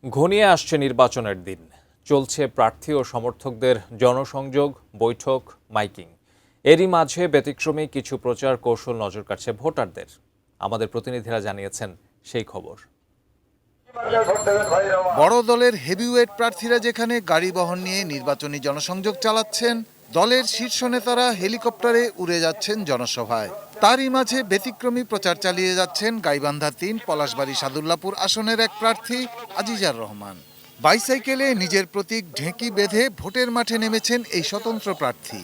ঘনিয়ে আসছে নির্বাচনের দিন। চলছে প্রার্থী ও সমর্থকদের জনসংযোগ, বৈঠক, মাইকিং। এরই মাঝে ব্যতিক্রমী কিছু প্রচার কৌশল নজর কাটছে ভোটারদের। আমাদের প্রতিনিধিরা জানিয়েছেন সেই খবর। বড় দলের হেভিওয়েট প্রার্থীরা যেখানে গাড়ি বহন নিয়ে নির্বাচনী জনসংযোগ চালাচ্ছেন, দলের শীর্ষ নেতারা হেলিকপ্টারে উড়ে যাচ্ছেন জনসভায়। তারই মাঝে ব্যতিক্রমী প্রচার চালিয়ে যাচ্ছেন গাইবান্ধা ৩ পলাশবাড়ী সাদুল্লাপুর আসনের এক প্রার্থী আজিজার রহমান। বাইসাইকেলে নিজের প্রতীক ঢেঁকি বেঁধে ভোটের মাঠে নেমেছেন এই স্বতন্ত্র প্রার্থী।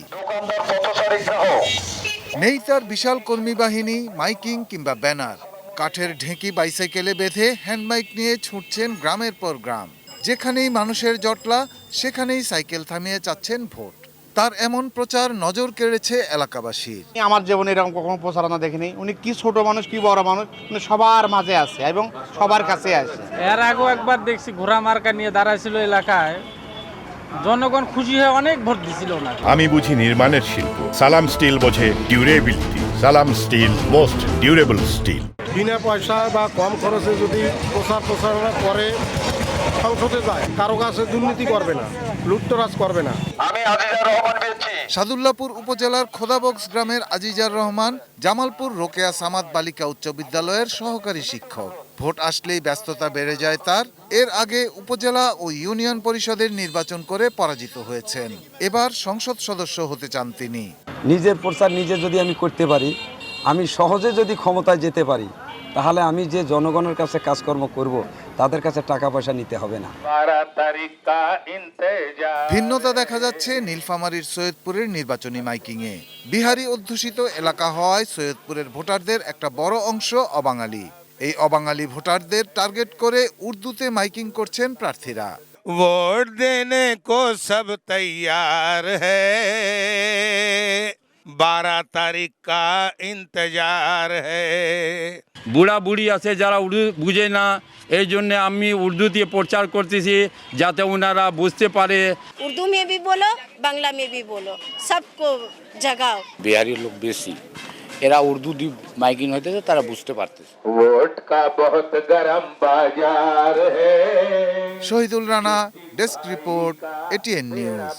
নেই তার বিশাল কর্মী বাহিনী, মাইকিং কিংবা ব্যানার। কাঠের ঢেঁকি বাইসাইকেলে বেঁধে হ্যান্ডমাইক নিয়ে ছুটছেন গ্রামের পর গ্রাম। যেখানেই মানুষের জটলা, সেখানেই সাইকেল থামিয়ে চাচ্ছেন ভোট। তার এমন প্রচার নজর কেড়েছে এলাকাবাসীর। আমার জীবনে এরকম কখনো প্রচারণা দেখিনি। উনি কি ছোট মানুষ কি বড় মানুষ, উনি সবার মাঝে আছে এবং সবার কাছে আসে। এর আগেও একবার দেখছি ঘোড়া মার্কা নিয়ে দাঁড়াইছিল এলাকায়, জনগণ খুশি হয়ে অনেক ভোট দিছিল না। আমি বুঝি নির্মাণের শিল্প, সালাম স্টিল বোঝে ডিউরেবিলিটি। সালাম স্টিল, মোস্ট ডিউরেবল স্টিল। বিনা পয়সা বা কম খরচে যদি প্রচারণা করে সংসদে যায়, কারো কাছে দুর্নীতি করবে না, লুটতরাজ করবে না। সাদুল্লাপুর উপজেলার খোদাবক্স গ্রামের আজিজার রহমান জামালপুর রোকেয়া সামাদ বালিকা উচ্চ বিদ্যালয়ের সহকারী শিক্ষক। ভোট আসলেই ব্যস্ততা বেড়ে যায় তার। এর আগে উপজেলা ও ইউনিয়ন পরিষদের নির্বাচন করে পরাজিত হয়েছেন। এবার সংসদ সদস্য হতে চান তিনি। নিজের প্রচার নিজে যদি আমি করতে পারি, আমি সহজে যদি ক্ষমতায় যেতে পারি, তাহলে আমি যে জনগণের কাছে কাজকর্ম করব, তাদের কাছে টাকা পয়সা নিতে হবে না। ভিন্নতা দেখা যাচ্ছে নীলফামারীর সৈয়দপুরের নির্বাচনী মাইকিংয়ে। বিহারি অধ্যুষিত এলাকা হওয়ায় সৈয়দপুরের ভোটারদের একটা বড় অংশ অবাঙালি। এই অবাঙালি ভোটারদের টার্গেট করে উর্দুতে মাইকিং করছেন প্রার্থীরা। ভোট দেনে কো সব তৈয়ার হ্যায়, 12 তারিখ কা ইন্তজার হ্যায়। বুড়া বুড়ি আছে যারা উর্দু বুঝে না, এই জন্য আমি উর্দু দিয়ে প্রচার করতেছি যাতে ওনারা বুঝতে পারে। উর্দু में भी बोलो, বাংলা में भी बोलो, सबको जगाओ। বিহারি লোক বেশি, এরা উর্দু দিয়ে মাইকিং হইতেছে, তারা বুঝতে পারতেছে। ভোট কা বহুত গরম বাজার হ্যায়। Shahidul Rana, desk report, ATN news.